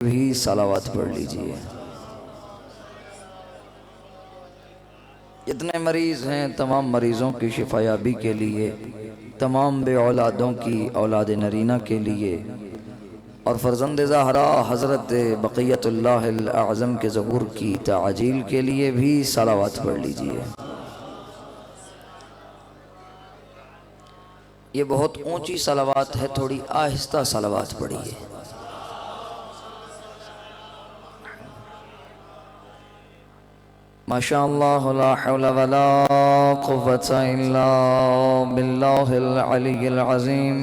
بھی صلوات پڑھ لیجئے۔ جتنے مریض ہیں تمام مریضوں کی شفا یابی کے لیے، تمام بے اولادوں کی اولاد نرینہ کے لیے، اور فرزند زہرا حضرت بقیت اللہ الاعظم کے ظہور کی تعجیل کے لیے بھی صلوات پڑھ لیجئے۔ یہ بہت اونچی صلوات ہے، تھوڑی آہستہ صلوات پڑھیے۔ ماشاء اللہ لا حول ولا قوة الا باللہ العلی العظیم۔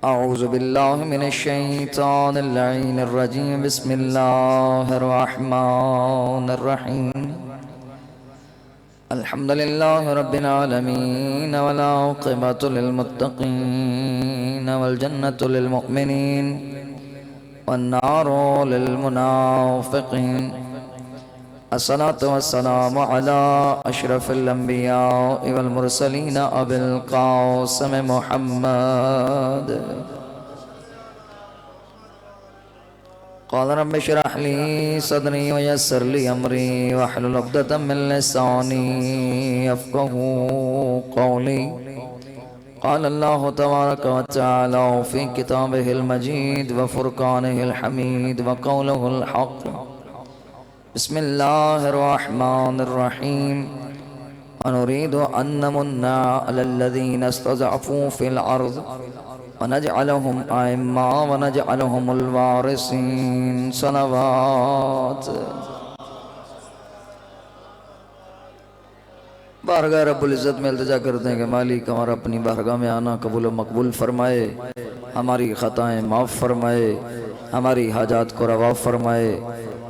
اعوذ باللہ من الشیطان اللعین الرجیم، بسم اللہ الرحمن الرحیم۔ الحمدللہ رب العالمین والعاقبۃ للمتقین والجنۃ للمؤمنین والنار للمنافقین۔ الصلاة والسلام على اشرف الانبیاء والمرسلین ابی القاسم محمد۔ قال رب اشرح لي صدري ويسر لي امري واحلل عقدة من لساني يفقهوا قولي۔ قال الله تبارك وتعالى في كتابه المجيد وفرقانه الحميد وقوله الحق، بسم الله الرحمن الرحيم۔ ونريد أن نمن على الذين استضعفوا في الأرض ونجعلهم أئمة ونجعلهم الوارثين۔ صلوات۔ بارگاہ رب العزت میں التجا کرتے ہیں کہ مالک ہمارا اپنی بارگاہ میں آنا قبول و مقبول فرمائے، ہماری خطائیں معاف فرمائے، ہماری حاجات کو روا فرمائے،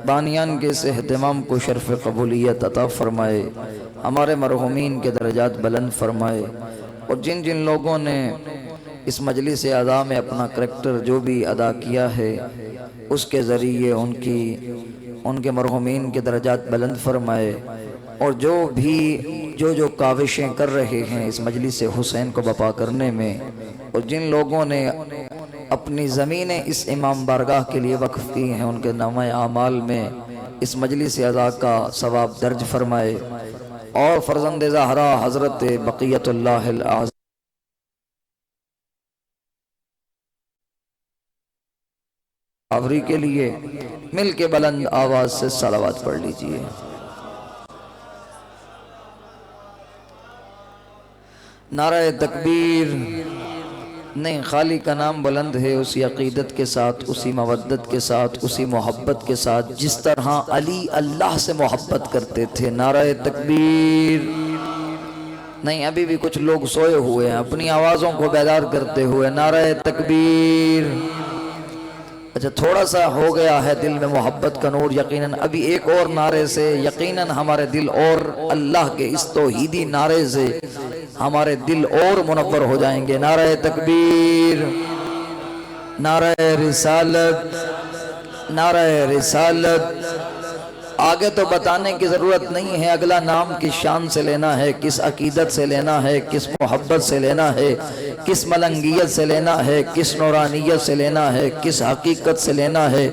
بانیان کے اس اہتمام کو شرف قبولیت عطا فرمائے، ہمارے مرحومین کے درجات بلند فرمائے، اور جن جن لوگوں نے اس مجلس اعزا میں اپنا کریکٹر جو بھی ادا کیا ہے اس کے ذریعے ان کے مرحومین کے درجات بلند فرمائے، اور جو کاوشیں کر رہے ہیں اس مجلس حسین کو بپا کرنے میں، اور جن لوگوں نے اپنی زمینیں اس امام بارگاہ کے لیے وقف کی ہیں ان کے نامہ اعمال میں اس مجلس اعزا کا ثواب درج فرمائے، اور فرزند زہرا حضرت بقیت اللہ الاعظم آوری کے لیے مل کے بلند آواز سے صلوات پڑھ لیجئے۔ نعرہ تکبیر۔ نہیں، خالی کا نام بلند ہے اسی عقیدت کے ساتھ، اسی مودت کے ساتھ، اسی محبت کے ساتھ جس طرح علی اللہ سے محبت کرتے تھے۔ نعرہ تکبیر۔ نہیں، ابھی بھی کچھ لوگ سوئے ہوئے ہیں، اپنی آوازوں کو بیدار کرتے ہوئے نعرہ تکبیر۔ اچھا، تھوڑا سا ہو گیا ہے دل میں محبت کا نور، یقیناً ابھی ایک اور نعرے سے یقیناً ہمارے دل اور اللہ کے اس توحیدی نعرے سے ہمارے دل اور منور ہو جائیں گے۔ نعرہ تکبیر، نعرہ رسالت، نعرہ رسالت۔ آگے تو بتانے کی ضرورت نہیں ہے، اگلا نام کس شان سے لینا ہے، کس عقیدت سے لینا ہے، کس محبت سے لینا ہے، کس ملنگیت سے لینا ہے، کس نورانیت سے لینا ہے، کس حقیقت سے لینا ہے،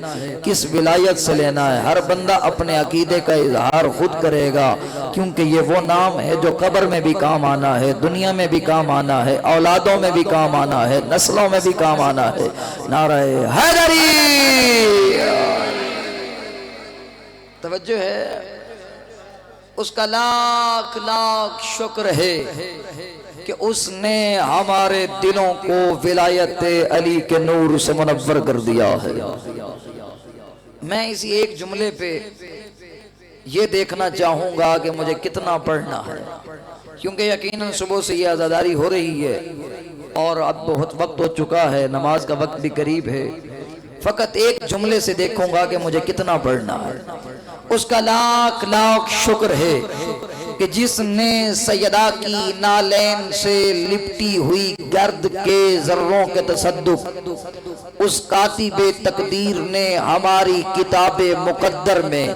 کس ولایت سے لینا ہے۔ ہر بندہ اپنے عقیدے کا اظہار خود کرے گا، کیونکہ یہ وہ نام ہے جو قبر میں بھی کام آنا ہے، دنیا میں بھی کام آنا ہے، اولادوں میں بھی کام آنا ہے، نسلوں میں بھی کام آنا ہے۔ نعرہ حیدری۔ توجہ ہے، اس کا لاکھ لاکھ شکر ہے کہ اس نے ہمارے دلوں کو ولایت علی کے نور سے منور کر دیا ہے۔ میں اسی ایک جملے پہ یہ دیکھنا چاہوں گا کہ مجھے کتنا پڑھنا ہے، کیونکہ یقیناً صبح سے یہ عزاداری ہو رہی ہے اور اب بہت وقت ہو چکا ہے، نماز کا وقت بھی قریب ہے۔ فقط ایک جملے سے دیکھوں گا کہ مجھے کتنا پڑھنا ہے۔ اس کا لاکھ لاکھ شکر ہے کہ جس نے سیدہ کی نالین سے لپٹی ہوئی گرد کے ذروں کے تصدق اس کاتب تقدیر نے ہماری کتاب مقدر میں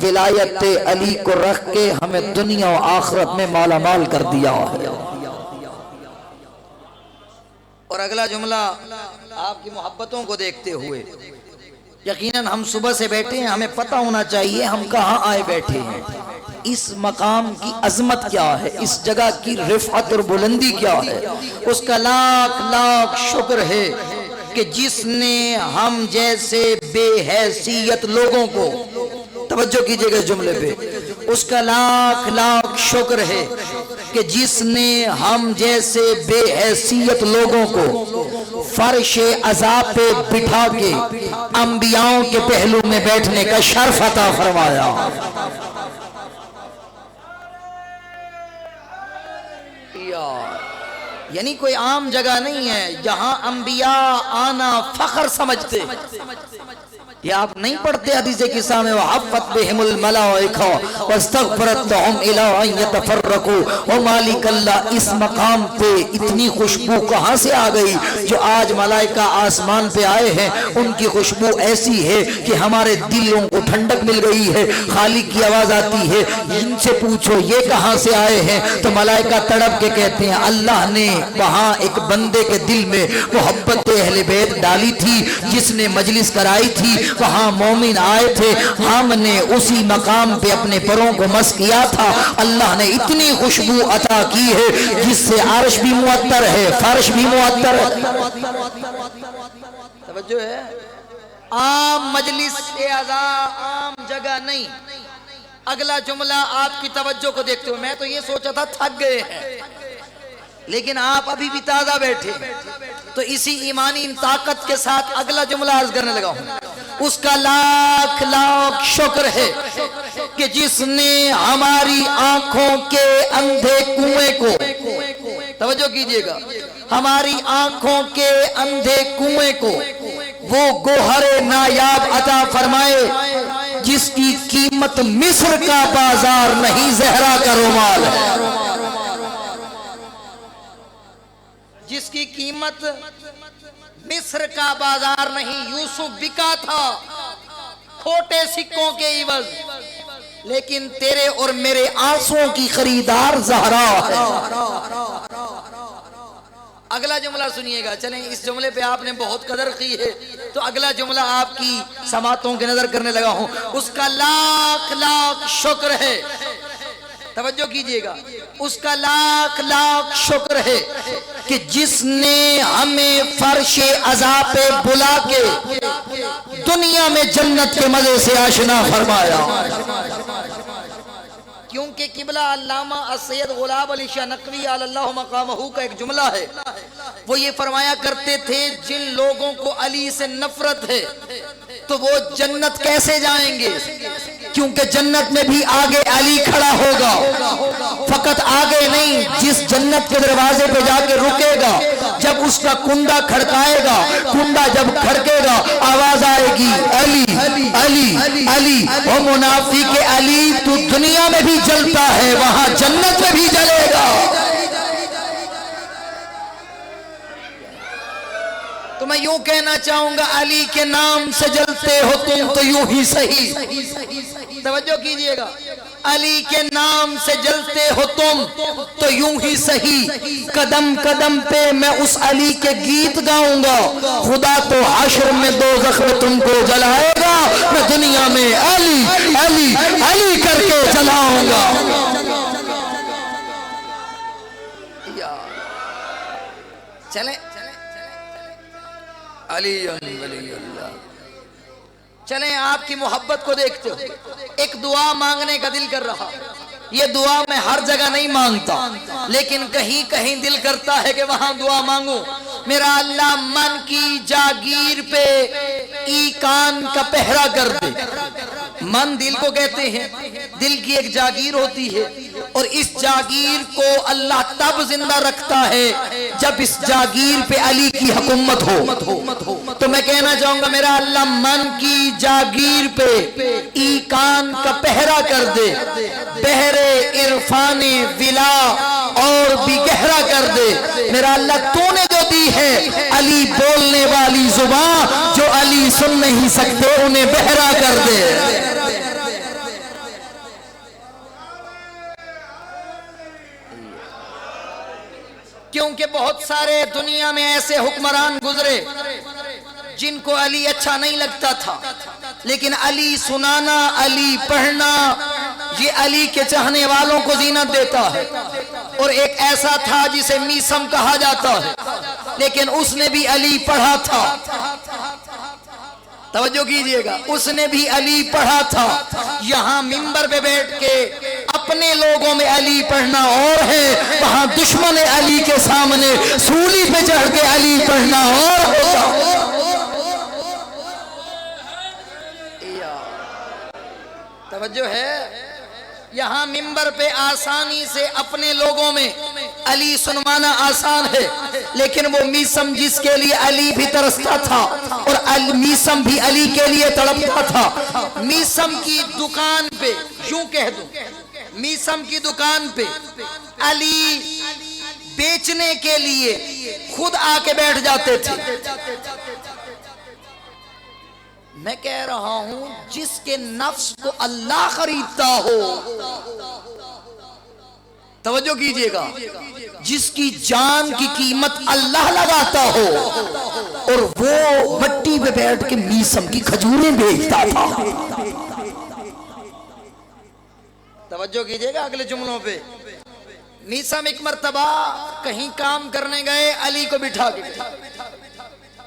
ولایت علی کو رکھ کے ہمیں دنیا و آخرت میں مالا مال کر دیا ہے۔ اور اگلا جملہ آپ کی محبتوں کو دیکھتے ہوئے یقیناً ہم صبح سے بیٹھے ہیں، ہمیں پتہ ہونا چاہیے ہم کہاں آئے بیٹھے ہیں، اس مقام کی عظمت کیا ہے، اس جگہ کی رفعت اور بلندی کیا ہے۔ اس کا لاکھ لاکھ شکر ہے کہ جس نے ہم جیسے بے حیثیت لوگوں کو، توجہ کیجئے گا اس جملے پہ، اس کا لاکھ لاکھ شکر ہے کہ جس نے ہم جیسے بے حیثیت لوگوں کو فرش عزا پہ بٹھا کے انبیاؤں کے پہلو میں بیٹھنے کا شرف عطا فرمایا۔ یعنی کوئی عام جگہ نہیں ہے جہاں انبیاء آنا فخر سمجھتے۔ یہ آپ نہیں پڑھتے حدیث قصہ میں وَحَفَّتْ بِهِمُ الْمَلَائِكَةُ وَاسْتَغْفَرَتْ لَهُمْ إِلَىٰ أَن يَتَفَرَّقُوا، او مالک اللہ اس مقام پہ اتنی خوشبو کہاں سے آ گئی جو آج ملائکہ آسمان پہ آئے ہیں، ان کی خوشبو ایسی ہے کہ ہمارے دلوں کو ٹھنڈک مل گئی ہے، خالق کی آواز آتی ہے، ان سے پوچھو یہ کہاں سے آئے ہیں، تو ملائکہ تڑپ کے کہتے ہیں اللہ نے وہاں ایک بندے کے دل میں محبت اہل بیت ڈالی تھی، جس نے مجلس کرائی تھی، وہاں مومن آئے تھے، ہم نے اسی مقام پہ اپنے پروں کو مس کیا تھا، اللہ نے اتنی خوشبو عطا کی ہے جس سے عرش بھی معطر ہے، فرش بھی معطر ہے۔ توجہ ہے، عام مجلس اعزا عام جگہ نہیں۔ اگلا جملہ آپ کی توجہ کو دیکھتے ہو، میں تو یہ سوچا تھا تھک گئے ہیں لیکن آپ ابھی بھی تازہ بیٹھے، تو اسی ایمانی طاقت کے ساتھ اگلا جملہ عرض کرنے لگا ہوں۔ اس کا لاکھ لاکھ شکر ہے کہ جس نے ہماری آنکھوں کے اندھے کنویں کو، توجہ کیجئے گا، ہماری آنکھوں کے اندھے کنویں کو وہ گوہر نایاب عطا فرمائے جس کی قیمت مصر کا بازار نہیں زہرا کا رومال ہے، جس کی قیمت مصر کا بازار نہیں۔ یوسف بکا تھا کھوٹے سکوں کے عوض، لیکن تیرے اور میرے آنسوں کی خریدار زہرا ہے۔ اگلا جملہ سنیے گا، چلیں اس جملے پہ آپ نے بہت قدر کی ہے تو اگلا جملہ آپ کی سماعتوں کے نظر کرنے لگا ہوں۔ اس کا لاکھ لاکھ شکر ہے، توجہ کیجئے گا، اس کا لاکھ لاکھ شکر ہے کہ جس نے ہمیں فرش عزا پہ بلا کے دنیا میں جنت کے مزے سے آشنا فرمایا۔ کیونکہ قبلہ علامہ السید غلام علی شاہ نقوی علی اللہ مقامہ کا ایک جملہ ہے، وہ یہ فرمایا کرتے تھے جن لوگوں کو علی سے نفرت ہے تو وہ جنت کیسے جائیں گے؟ کیونکہ جنت میں بھی آگے علی کھڑا ہوگا، فقط آگے نہیں، جس جنت کے دروازے پہ جا کے رکے گا، جب اس کا کنڈا کھڑکائے گا، کنڈا جب کھڑکے گا آواز آئے گی علی علی علی، وہ منافق علی تو دنیا میں بھی جلتا ہے وہاں جنت میں بھی جلے گا۔ تو میں یوں کہنا چاہوں گا علی کے نام سے جلتے ہو تم تو یوں ہی صحیح، توجہ کیجئے گا، علی کے نام سے جلتے ہو تم تو یوں ہی صحیح، قدم قدم پہ میں اس علی کے گیت گاؤں گا، خدا تو حشر میں دوزخ میں تم کو جلائے گا، میں دنیا میں علی علی علی کر کے جلاؤں گا۔ چلیں علی ولی اللہ، چلیں آپ کی محبت کو دیکھتے ہو، ایک دعا مانگنے کا دل کر رہا، یہ دعا میں ہر جگہ نہیں مانگتا لیکن کہیں کہیں دل کرتا ہے کہ وہاں دعا مانگوں۔ میرا اللہ من کی جاگیر پہ ایکان کا پہرا کر دے۔ من دل کو کہتے ہیں، دل کی ایک جاگیر ہوتی ہے اور اس جاگیر کو اللہ تب زندہ رکھتا ہے جب اس جاگیر پہ علی کی حکومت ہو۔ تو میں کہنا چاہوں گا میرا اللہ من کی جاگیر پہ ایکان کا پہرا کر دے، بحر عرفان ولا اور بھی گہرا کر دے۔ میرا اللہ تو نے جو دی ہے علی بولنے والی زبان، جو علی سن نہیں سکتے انہیں بہرا کر دے۔ کیونکہ بہت سارے دنیا میں ایسے حکمران گزرے جن کو علی اچھا نہیں لگتا تھا، لیکن علی سنانا، علی پڑھنا یہ علی کے چاہنے والوں کو زینت دیتا ہے۔ اور ایک ایسا تھا جسے میسم کہا جاتا ہے، لیکن اس نے بھی علی پڑھا تھا۔ توجہ کیجئے گا، اس نے بھی علی پڑھا تھا۔ یہاں منبر پہ بیٹھ کے اپنے لوگوں میں علی پڑھنا اور ہے، وہاں دشمن علی کے سامنے سولی پہ چڑھ کے علی پڑھنا اور ہوتا۔ توجہ ہے، یہاں منبر پہ آسانی سے اپنے لوگوں میں علی سنوانا آسان ہے، لیکن وہ میسم جس کے لیے علی بھی ترستا تھا اور میسم بھی علی کے لیے تڑپتا تھا، میسم کی دکان پہ، یوں کہہ دوں میسم کی دکان پہ علی بیچنے کے لیے خود آ کے بیٹھ جاتے تھے۔ میں کہہ رہا ہوں جس کے نفس کو اللہ خریدتا ہو، توجہ کیجئے گا، جس کی جان کی قیمت اللہ لگاتا ہو، اور وہ مٹی پہ بیٹھ کے میسم کی کھجوریں بیچتا تھا۔ توجہ کیجئے گا اگلے جملوں پہ۔ میسم ایک مرتبہ کہیں کام کرنے گئے، علی کو بٹھا کے،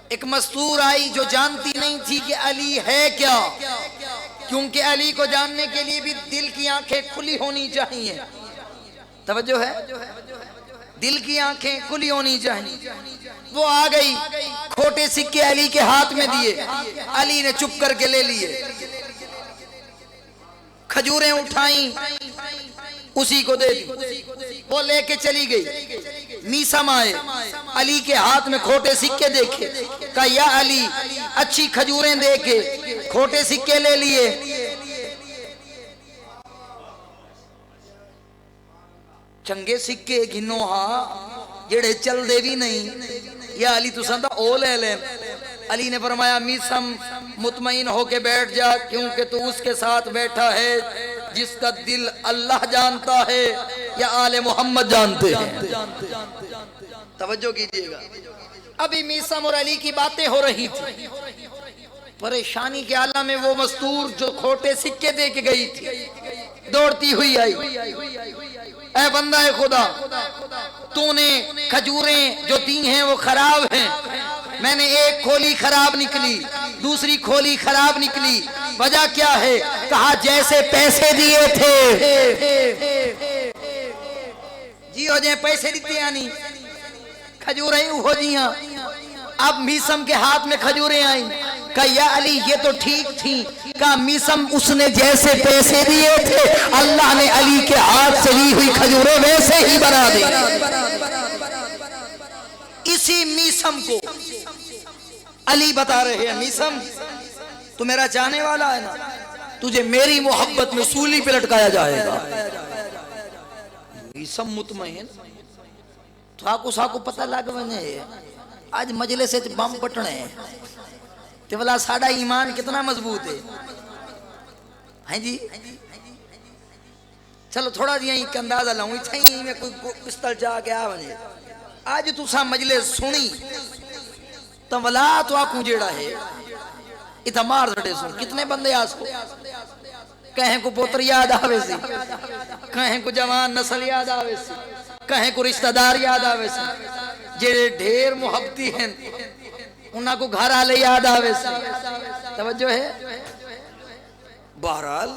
ایک مستور آئی جو جانتی نہیں تھی کہ علی ہے کیا، کیونکہ علی کو جاننے کے لیے بھی دل کی آنکھیں کھلی ہونی چاہیے۔ توجہ ہے، دل کی آنکھیں کھلی ہونی چاہیے۔ وہ آ گئی، کھوٹے سکے علی کے ہاتھ میں دیے، علی نے چپ کر کے لے لیے، کھجوریں اٹھائیں اسی کو دے دی، وہ لے کے چلی گئی۔ میسم آئے، علی کے ہاتھ میں کھوٹے سکے دیکھے، کہا یا علی اچھی کھجوریں دے کے کھوٹے سکے لے لیے۔ چنگے سکے گھنو ہاں جڑے چل دے بھی نہیں، یا علی تو سندہ او لے لیں۔ علی نے فرمایا میسم مطمئن ہو کے بیٹھ جا، کیونکہ تو اس کے ساتھ بیٹھا ہے جس کا دل اللہ جانتا ہے یا آل محمد جانتے ہیں۔ توجہ کیجئے گا، ابھی میسم اور علی کی باتیں ہو رہی تھی، پریشانی کے عالم میں وہ مستور جو کھوٹے سکے دے کے گئی تھی دوڑتی ہوئی آئی، اے بندہ خدا، تو نے کھجوریں جو دی ہیں وہ خراب ہیں، میں نے ایک کھولی خراب نکلی، دوسری کھولی خراب نکلی، وجہ کیا ہے؟ کہا جیسے پیسے دیے تھے، جی ہو جائیں پیسے دیتے آنی کھجوریں ہو جیاں۔ اب میسم کے ہاتھ میں کھجوریں آئیں، کہا یا علی یہ تو ٹھیک تھی، کہا میسم اس نے جیسے پیسے دیے تھے اللہ نے علی کے ہاتھ سے لی ہوئی کھجوریں ویسے ہی بنا دی۔ اسی میسم کو علی بتا رہے ہیں، میسم تو میرا چاہنے والا ہے نا، تجھے میری محبت میں سولی پہ لٹکایا جائے گا۔ میسم مطمئن، ساکو پتہ لگ بنے آج مجلس سے بم پٹنے ہیں، تو بلا ساڑھا ایمان کتنا مضبوط ہے، ہاں جی چلو تھوڑا دیا ایک اندازہ لاؤں، اتھا ہی میں کوئی پستل جا کے آ بنے، آج تو سا مجلس سنی تو بلا تو آکوں جیڑا ہے اتھا مار دھڑے سن، کتنے بندے آس کو، کہیں کو پوتر یاد آوے سی، کہیں کو جوان نسل یاد آوے سی، کہیں کو رشتہ دار یاد آوے سی، جیڑے ڈھیر محبتی ہیں انہاں کو گھر آلے یاد آوے سی۔ توجہ ہے، بہرحال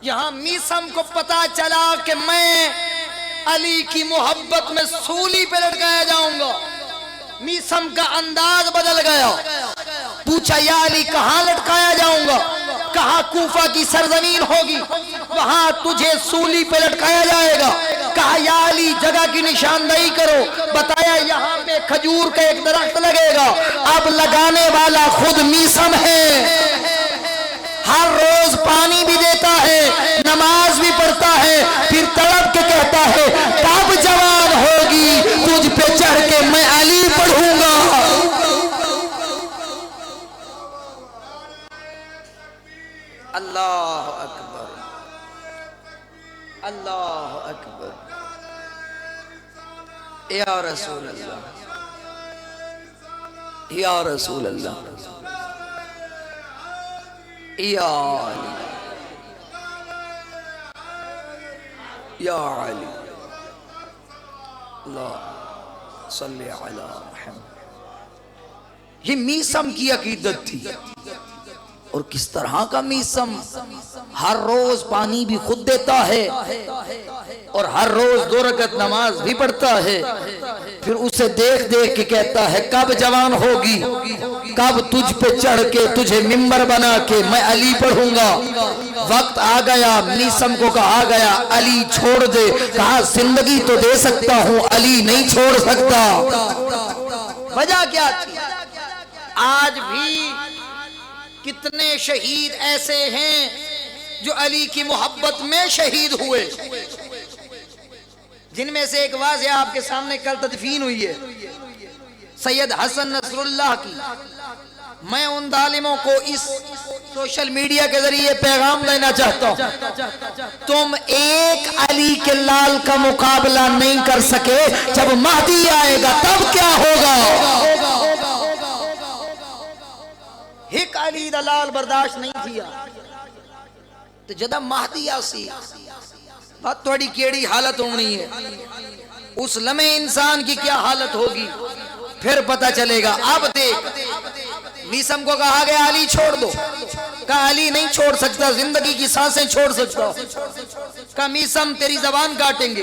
یہاں میسم کو پتا چلا کہ میں علی کی محبت میں سولی پہ لٹکایا جاؤں گا، میسم کا انداز بدل گیا، پوچھا یا علی کہاں لٹکایا جاؤں گا؟ کہا کوفہ کی سرزمین ہوگی وہاں تجھے سولی پہ لٹکایا جائے گا۔ کہا یا علی جگہ کی نشاندہی کرو، بتایا یہاں پہ کھجور کا ایک درخت لگے گا، اب لگانے والا خود میسم ہے، ہر روز پانی بھی دیتا ہے، نماز بھی پڑھتا ہے، پھر تڑپ کے کہتا ہے کب جواب ہوگی تجھ پہ چڑھ کے میں علی پڑھوں گا۔ اللہ اکبر، اللہ اکبر، یا رسول اللہ۔ یا رسول اللہ، یا علی، یا علی، اللہ صلی علی محمد۔ یہ میثم کی عقیدت تھی، اور کس طرح کا میثم؟ ہر روز پانی بھی خود دیتا ہے اور ہر روز 2 رکعت نماز بھی پڑھتا ہے، پھر اسے دیکھ دیکھ کے کہتا ہے کب جوان ہوگی، کب تجھ پہ چڑھ کے تجھے ممبر بنا کے میں علی پڑھوں گا۔ وقت آ گیا، میثم کو کہا گیا علی چھوڑ دے، کہا زندگی تو دے سکتا ہوں، علی نہیں چھوڑ سکتا۔ وجہ کیا تھی؟ آج بھی کتنے شہید ایسے ہیں جو علی کی محبت میں شہید ہوئے، جن میں سے ایک واضح آپ کے سامنے کل تدفین ہوئی ہے، سید حسن نصر اللہ کی۔ میں ان ظالموں کو اس سوشل میڈیا کے ذریعے پیغام دینا چاہتا ہوں، تم ایک علی کے لال کا مقابلہ نہیں کر سکے، جب مہدی آئے گا تب کیا ہوگا؟ ایک علی دا لال برداشت نہیں کیا تو جدہ مہدی آسی بات توڑی کیڑی حالت ہونی ہے، اس لمحے انسان کی کیا حالت ہوگی پھر پتہ چلے گا۔ اب دیکھ، میثم کو کہا گیا علی چھوڑ دو، کہا علی نہیں چھوڑ سکتا، زندگی کی سانسیں چھوڑ سکتا۔ کہا میثم تیری زبان کاٹیں گے،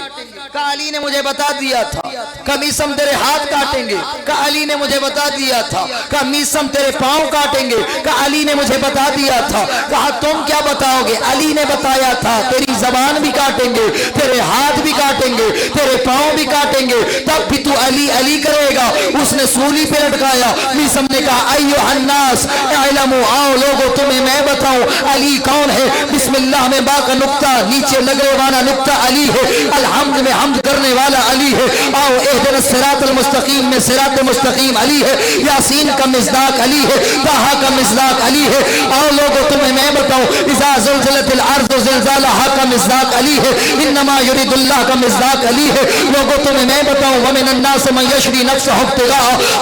کہا علی نے مجھے بتا دیا تھا۔ کہا میثم تیرے ہاتھ کاٹیں گے، کہا علی نے مجھے بتا دیا تھا۔ کہا میثم تیرے پاؤں کاٹیں گے، کہا علی نے مجھے بتا دیا تھا۔ کہا تم کیا بتاؤ گے؟ علی نے بتایا تھا تیری زبان بھی کاٹیں گے، تیرے ہاتھ بھی کاٹیں گے، تیرے پاؤں بھی کاٹیں گے، تب بھی تو علی علی کرے گا۔ اس نے سولی پہ لٹکایا۔ میثم نے کہا ایھا الناس اعلموا، آؤ لوگو تمہیں میں بتاؤں علی کون ہے۔ بسم اللہ میں با کا نقطہ نیچے لگنے والا نقطہ علی ہے، الحمد میں حمد کرنے والا علی ہے۔ آؤ اہدنا الصراط المستقیم میں صراط مستقیم علی ہے، یاسین کا مصداق علی ہے، طٰہٰ کا مصداق علی ہے۔ آؤ لوگو تمہیں میں بتاؤں اذا زلزلت الارض زلزالہا کا مصداق علی ہے، انما یرید اللہ کا مصداق علی ہے۔ لوگو تمہیں میں بتاؤں ومن الناس من یشری نفسہ ابتغاء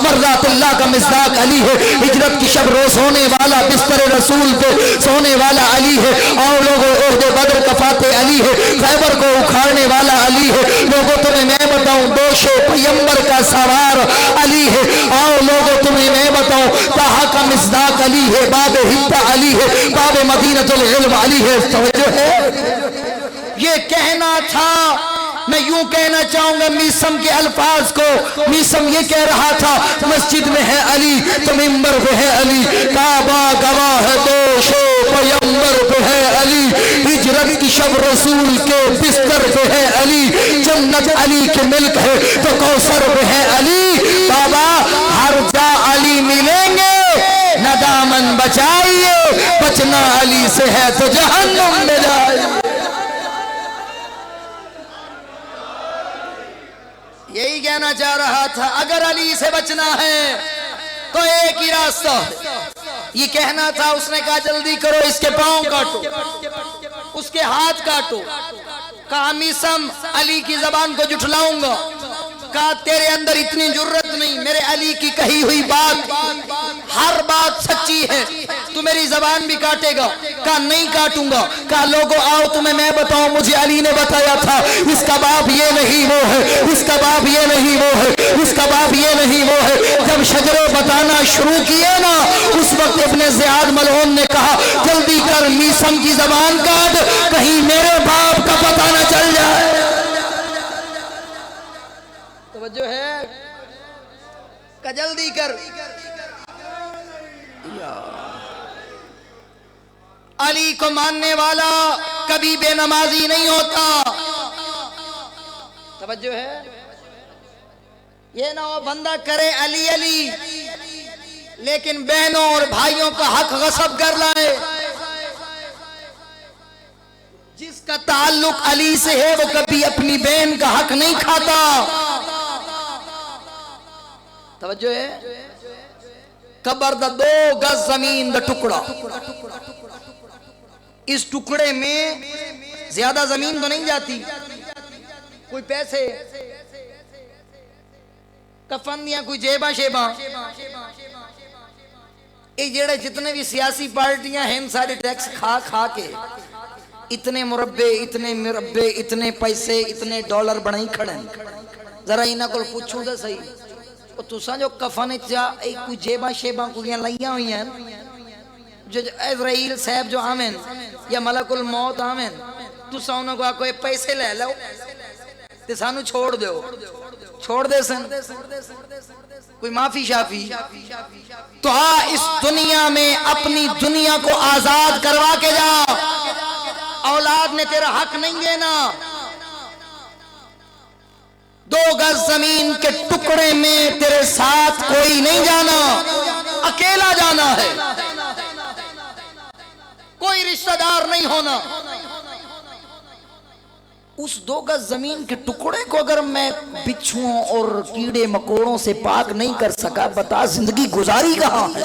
مرضات اللہ کا مصداق علی ہے۔ ہجرت کی شب روز سونے والا بستر رسول پہ سونے والا علی ہے۔ آؤ لوگو عہد بدر کا فاتح علی ہے، خیبر کو اکھاڑنے والا علی ہے۔ لوگو تمہیں میں بتاؤں دوش پیمبر کا سوار علی ہے۔ آؤ لوگو تمہیں میں بتاؤں طٰہٰ کا مصداق علی ہے، باب حتہ علی ہے، باب مدینۃ العلم علی ہے۔ توجہ ہے؟ یہ کہنا تھا، میں یوں کہنا چاہوں گا میثم کے الفاظ کو۔ میثم یہ کہہ رہا تھا مسجد میں ہے علی تو ممبر پہ ہے علی، کعبہ گواہ ہے دوش پیمبر پہ ہے علی، ہجرت کی شب رسول کے بستر پہ ہے علی، جنت علی کے ملک ہے تو کوثر پہ ہے علی۔ بابا ہر جا علی ملیں گے، نہ دامن بچائیے، بچنا علی سے ہے تو جہنم میں جائیے۔ یہی کہنا چاہ رہا تھا، اگر علی سے بچنا ہے تو ایک ہی راستہ ہے۔ یہ کہنا تھا، اس نے کہا جلدی کرو اس کے پاؤں کاٹو، اس کے ہاتھ کاٹو۔ کہا میثم علی کی زبان کو جھٹلاؤں گا۔ کہا تیرے اندر اتنی جرت نہیں، میرے علی کی کہی ہوئی بات ہر بات سچی ہے، تو میری زبان بھی کاٹے گا؟ کہا نہیں کاٹوں گا۔ کہا لوگو آؤ تمہیں میں بتاؤں، مجھے علی نے بتایا تھا اس کا باپ یہ نہیں وہ ہے، اس کا باپ یہ نہیں وہ ہے، اس کا باپ یہ نہیں وہ ہے۔ جب شجرے بتانا شروع کیے نا، اس وقت ابن زیاد ملعون نے کہا جلدی کر میثم کی زبان کاٹ، کہیں میرے باپ کا پتہ نہ چل جائے۔ توجہ ہے کہ جلدی کر۔ علی کو ماننے والا کبھی بے نمازی نہیں ہوتا۔ توجہ ہے؟ یہ نہ ہو بندہ کرے علی علی لیکن بہنوں اور بھائیوں کا حق غصب کر لائے۔ جس کا تعلق علی سے ہے وہ کبھی اپنی بہن کا حق نہیں کھاتا۔ توجہ ہے؟ قبر دا 2 گز زمین دا ٹکڑا، اس ٹکڑے میں زیادہ زمین تو نہیں جاتی، کوئی پیسے کفن یا کوئی جیبا شیبا، یہ جڑے جتنے بھی سیاسی پارٹیاں ہیں سارے ٹیکس کھا کھا کے اتنے مربے اتنے پیسے اتنے ڈالر بنائی کھڑے ہیں. ذرا انہاں کو پوچھوں دے صحیح تساں جو کفن چا کوئی جیباں شیباں کوئی لائیاں ہوئی ہیں جو اسرائیل صاحب جو آمین یا ملک الموت آمین تساں انہوں کو کوئی پیسے لے لو تے سانو چھوڑ دے سن کوئی معافی شافی تو اس دنیا میں اپنی دنیا کو آزاد کروا کے جا. اولاد نے تیرا حق نہیں دینا. 2 گز زمین کے ٹکڑے میں تیرے ساتھ کوئی نہیں جانا, اکیلا جانا ہے, کوئی رشتہ دار نہیں ہونا. اس 2 گز زمین کے ٹکڑے کو اگر میں بچھوؤں اور کیڑے مکوڑوں سے پاک نہیں کر سکا, بتا زندگی گزاری کہاں ہے؟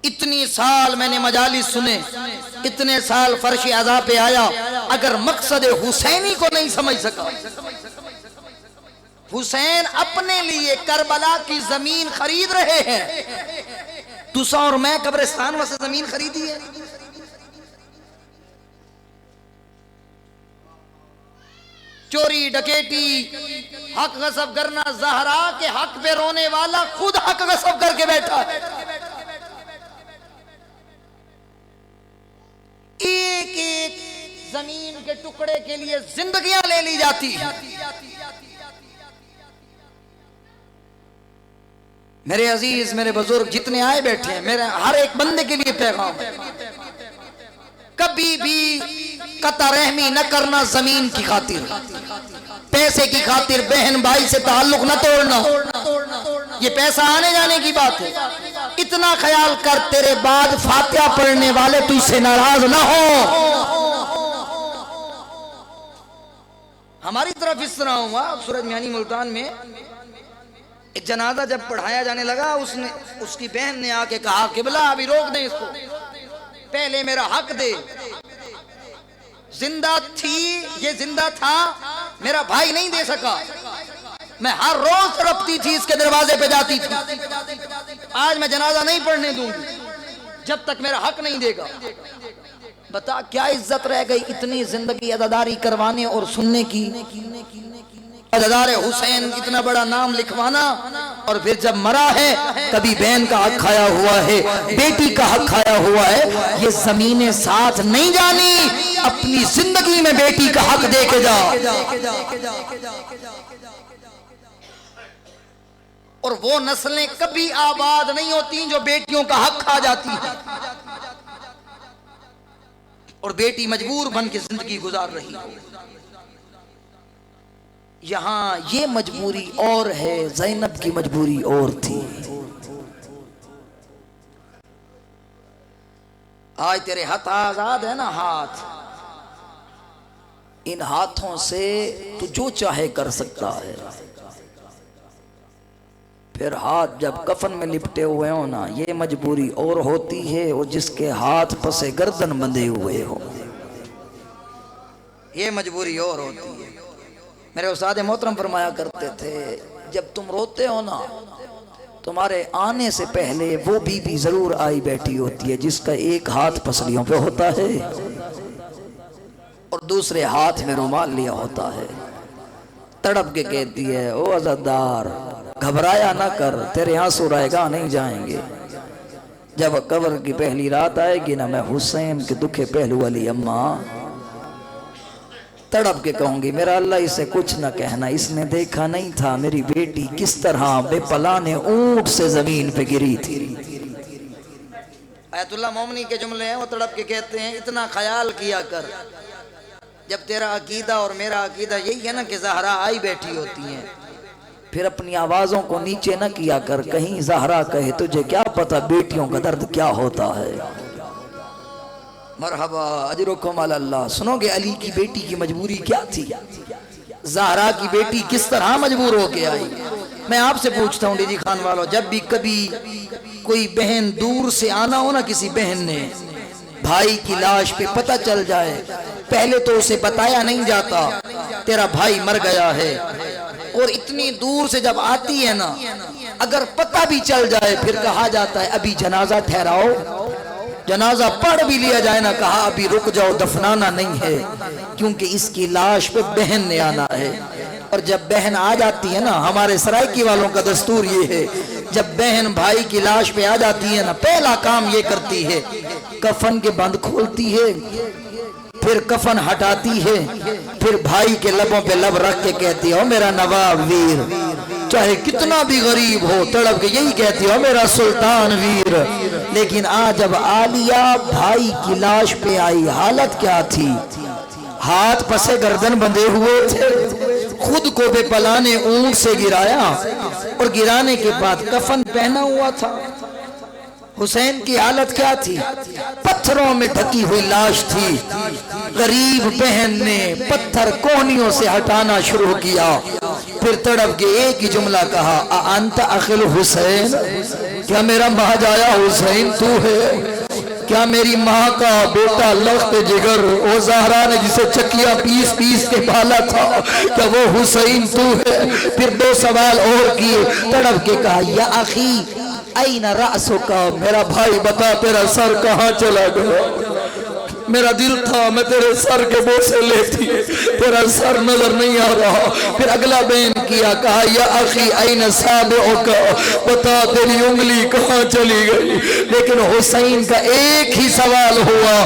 اتنی سال میں نے مجالس سنے, اتنے سال فرش عزا پہ آیا, اگر مقصد حسینی کو نہیں سمجھ سکا. حسین اپنے لیے کربلا کی زمین خرید رہے ہیں, تسا اور میں قبرستان واسطے زمین خریدی ہے. چوری ڈکیٹی حق غصب کرنا, زہرا کے حق پہ رونے والا خود حق غصب کر کے بیٹھا ہے. ایک ایک زمین کے ٹکڑے کے لیے زندگیاں لے لی جاتی ہیں. میرے عزیز, میرے بزرگ جتنے آئے بیٹھے ہیں, میرے ہر ایک بندے کے لیے پیغام ہے, کبھی بھی قطع رحمی نہ کرنا زمین کی خاطر, پیسے کی خاطر بہن بھائی سے تعلق نہ توڑنا. یہ پیسہ آنے جانے کی بات ہے. اتنا خیال کر تیرے بعد فاتحہ پڑھنے والے تجھ سے ناراض نہ ہو. ہماری طرف اس طرح ہوا, سورج میانی ملتان میں ایک جنازہ جب پڑھایا جانے لگا, اس کی بہن نے آ کے کہا قبلہ ابھی روک دیں اس کو, پہلے میرا حق دے. زندہ تھی, یہ زندہ تھا, میرا بھائی نہیں دے سکا, میں ہر روز تڑپتی تھی, اس کے دروازے پہ جاتی تھی. آج میں جنازہ نہیں پڑھنے دوں گی جب تک میرا حق نہیں دے گا. بتا کیا عزت رہ گئی اتنی زندگی عزاداری کروانے اور سننے کی. عزادار حسین اتنا بڑا نام لکھوانا, اور پھر جب مرا ہے کبھی بہن کا حق کھایا ہوا ہے, بیٹی کا حق کھایا ہوا ہے. یہ زمینیں ساتھ نہیں جانی, اپنی زندگی میں بیٹی کا حق دے کے جا. اور وہ نسلیں کبھی آباد نہیں ہوتی جو بیٹیوں کا حق کھا جاتی ہیں, اور بیٹی مجبور بن کے زندگی گزار رہی ہے. یہاں یہ مجبوری اور ہے, زینب کی مجبوری اور تھی. آج تیرے ہاتھ آزاد ہے نا, ہاتھ, ان ہاتھوں سے تو جو چاہے کر سکتا ہے. پھر ہاتھ جب کفن میں لپٹے ہوئے ہو نا, یہ مجبوری اور ہوتی ہے, اور جس کے ہاتھ پسے گردن بندھے ہوئے ہو, یہ مجبوری اور ہوتی ہے. میرے استاد محترم فرمایا کرتے تھے, جب تم روتے ہو نا, تمہارے آنے سے پہلے وہ بھی ضرور آئی بیٹھی ہوتی ہے جس کا ایک ہاتھ پسلیوں پہ ہوتا ہے اور دوسرے ہاتھ میں رومال لیا ہوتا ہے. تڑپ کے کہتی ہے, او عزادار گھبرایا نہ کر, تیرے آنسو رائے گاہ نہیں جائیں گے. جب قبر کی پہلی رات آئے گی نا, میں حسین کے دکھے پہلو والی اماں تڑپ کے کہوں گی, میرا اللہ اسے کچھ نہ کہنا, اس نے دیکھا نہیں تھا میری بیٹی کس طرح بے پلانے اونٹ سے زمین پہ گری تھی. آیت اللہ مومنی کے جملے ہیں, وہ تڑپ کے کہتے ہیں, اتنا خیال کیا کر, جب تیرا عقیدہ اور میرا عقیدہ یہی ہے نا کہ زہرا آئی بیٹھی ہوتی ہیں, پھر اپنی آوازوں کو نیچے نہ کیا کر, کہیں زہرا کہے تجھے کیا پتا بیٹیوں کا درد کیا ہوتا ہے. مرحبا اجرکم علی اللہ. سنو گے علی کی بیٹی کی مجبوری کیا تھی, زہرا کی بیٹی کس طرح مجبور ہو کے آئی. میں آپ سے پوچھتا ہوں ڈی خان والوں, جب بھی کبھی کوئی بہن دور سے آنا ہو نا, کسی بہن نے بھائی کی لاش پہ پتہ چل جائے, پہلے تو اسے بتایا نہیں جاتا تیرا بھائی مر گیا ہے, اور اتنی دور سے جب آتی ہے نا اگر پتہ بھی چل جائے پھر کہا جاتا ہے ابھی جنازہ ٹھہراؤ، جنازہ پڑھ بھی لیا جائے نہ، کہا ابھی رک جاؤ دفنانا نہیں ہے، کیونکہ اس کی لاش پہ بہن نے آنا ہے۔ اور جب بہن آ جاتی ہے نا، ہمارے سرائکی والوں کا دستور یہ ہے، جب بہن بھائی کی لاش پہ آ جاتی ہے نا، پہلا کام یہ کرتی ہے، کفن کے بند کھولتی ہے، پھر کفن ہٹاتی ہے، پھر بھائی کے لبوں پہ لب رکھ کے کہتی ہے او میرا نواب ویر، چاہے کتنا بھی غریب ہو تڑپ کے یہی کہتی ہے او میرا سلطان ویر۔ لیکن آج جب عالیہ بھائی کی لاش پہ آئی، حالت کیا تھی؟ ہاتھ پسے گردن بندھے ہوئے تھے، خود کو بے پلانے اونٹ سے گرایا، اور گرانے کے بعد کفن پہنا ہوا تھا۔ حسین کی حالت کیا تھی؟ پتھروں میں ڈھکی ہوئی لاش تھی، غریب بہن نے پتھر کوہنیوں سے ہٹانا شروع کیا، پھر تڑپ کے ایک ہی جملہ کہا انت اخل حسین، کیا میرا مہاجایا حسین تو ہے؟ کیا میری ماں کا بیٹا لخت جگر، وہ زہرا نے جسے چکیاں پیس پیس کے پالا تھا، کیا وہ حسین تو ہے؟ پھر دو سوال اور کیے، تڑپ کے کہا یا اخی این رأسک، میرا بھائی بتا تیرا سر کہاں چلا گیا؟ میرا دل تھا میں تیرے سر کے بوسے لیتی، تیرا سر نظر نہیں آ رہا۔ پھر اگلا بین کیا، کہا یا اخی این صابعک، بتا تیری انگلی کہاں چلی گئی؟ لیکن حسین کا ایک ہی سوال ہوا،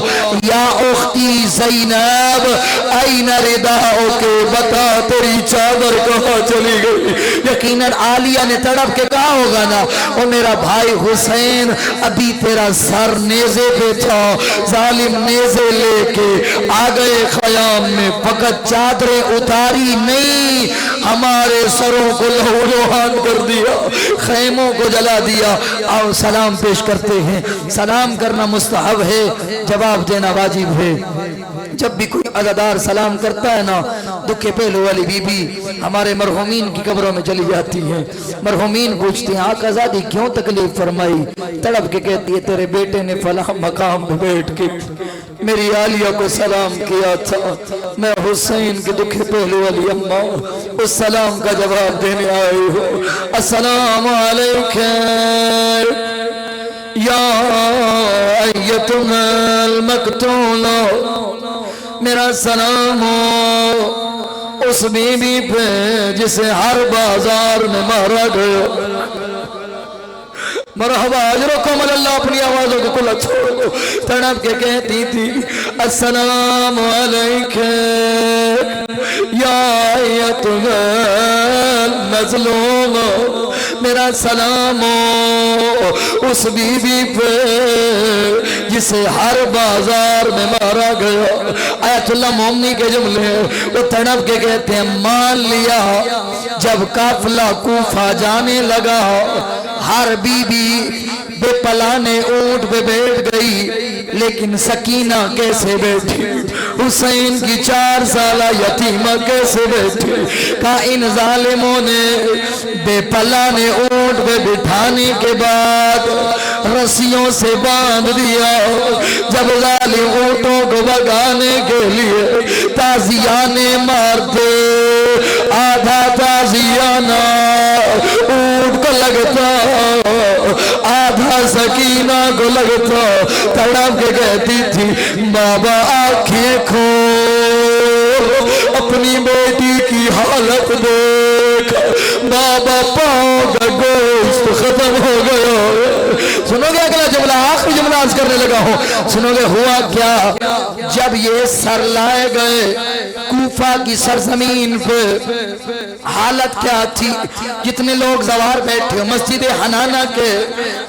یا اختی زینب این رداؤک، بتا تیری چادر کہاں چلی گئی؟ یقیناً عالیہ نے تڑپ کے کہا ہوگا نا او میرا بھائی حسین، ابھی تیرا سر نیزے پہ تھا، ظالم نیزے لے کے آ گئے خیام میں، فقط چادریں اتاری نہیں، ہمارے سروں کو لہو لہان کر دیا، خیموں کو جلا دیا۔ آؤ سلام پیش کرتے ہیں، سلام کرنا مستحب ہے، جواب دینا واجب ہے۔ جب بھی کوئی عزادار سلام کرتا ہے نا، دکھے پہلو والی بی بی ہمارے مرحومین کی قبروں میں چلی جاتی ہیں، مرحومین پوچھتی ہیں آقا زادی کیوں تکلیف فرمائی؟ تڑپ کے کہتی ہے تیرے بیٹے نے فلاں مقام پہ بیٹھ کے میری عالیہ کو سلام کیا تھا، میں حسین کے دکھے پہلو والی اماں اس سلام کا جواب دینے آئی ہوں۔ السلام علیکم یا ایتنا المقتولہ، میرا سلام ہو اس بی بی پہ جسے ہر بازار میں مارا گیا۔ مرحبا اجرکم اللہ، اپنی آوازوں کو کھلا چھوڑو۔ تڑپ کے کہتی تھی السلام علیکم یا ایتها المظلوم، میرا سلام ہو اس بی بی پہ جسے ہر بازار میں مارا گیا۔ آیت اللہ مومنی کے جملے، وہ تڑپ کے کہتے ہیں مان لیا جب قافلہ کوفہ جانے لگا، ہر بی بی بے پلانے اونٹ پہ بیٹھ گئی، لیکن سکینہ کیسے بیٹھی؟ حسین کی 4 سالہ یتیمہ کیسے بیٹھی؟ کہا ان ظالموں نے بے پلانے اونٹ پہ بٹھانے کے بعد رسیوں سے باندھ دیا، جب ظالم اونٹوں کو بھگانے کے لیے تازیانے مارتے، آدھا تازیانہ اونٹ کو لگتا، آدھا سکینہ کو لگتا۔ تڑپ کے کہتی تھی بابا آنکھیں کھول، اپنی بیٹی کی حالت دیکھ، بابا پاؤں کا گوشت ختم ہو گیا۔ سنو گے اگلا جملہ، آخری جملہ عرض کرنے لگا ہوں، سنو گے ہوا کیا؟ جب یہ سر لائے گئے کوفہ کی سرزمین پہ، حالت کیا تھی؟ جتنے لوگ زوار بیٹھے مسجد حنانہ کے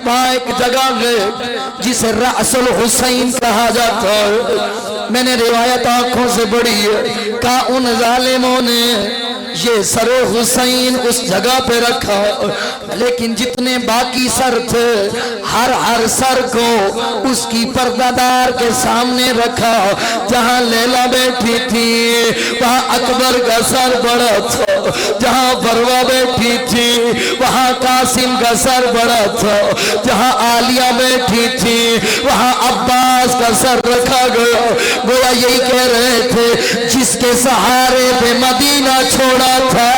وہاں ایک جگہ گئے جسے رأس الحسین کہا جاتا ہے، میں نے روایت آنکھوں سے پڑھی ہے، کہا ان ظالموں نے یہ سر حسین اس جگہ پہ رکھا، لیکن جتنے باقی سر تھے ہر سر کو اس کی پردہ دار کے سامنے رکھا۔ جہاں لیلا بیٹھی تھی وہاں اکبر کا سر بڑا تھا، جہاں فروہ بیٹھی تھی وہاں قاسم کا سر بڑا تھا، جہاں عالیہ بیٹھی تھی وہاں عباس کا سر رکھا گیا۔ گویا یہی کہہ رہے تھے جس کے سہارے پہ مدینہ چھوڑا تھا،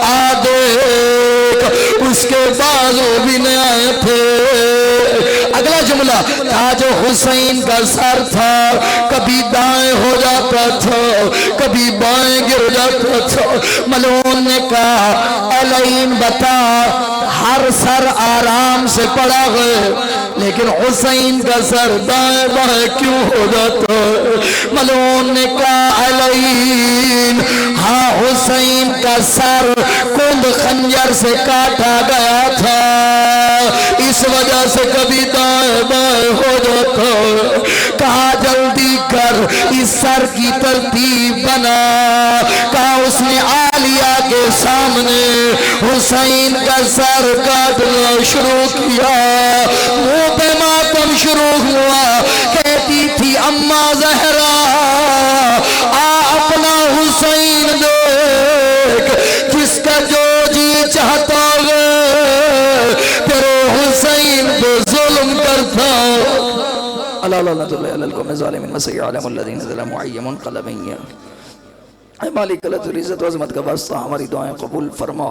آ دیکھ کے بازو بھی نہ آئے تھے۔ اگلا جملہ تھا جو حسین کا سر تھا، کبھی دائیں ہو جاتا تھا کبھی بائیں گر جاتا تھا۔ ملعون نے کہا علین بتا، ہر سر آرام سے پڑا ہے لیکن حسین کا سر دائیں بائیں کیوں ہو جاتا ہے؟ ملعون نے کہا علین، ہاں حسین کا سر کند خنجر سے کاٹا گیا تھا، اس وجہ سے کبھی دائیں بائیں ہو جاتا ہے۔ کہا جلدی کر اس سر کی ترتیب بنا۔ کہا اس نے عالیہ کے سامنے حسین کا سر کاٹنا شروع کیا، منہ پہ ماتم شروع ہوا، کہتی تھی اماں زہرا اپنا حسین دیکھ، جس کا جو جی چاہتا ہے تیرے حسین پہ ظلم کرتا۔ اللہ لعنت اللہ علی القوم الظالمین وسيعلم الذين ظلموا أي منقلب ينقلبون۔ اے مالک العزت و عظمت کا واسطہ ہماری دعائیں قبول فرما۔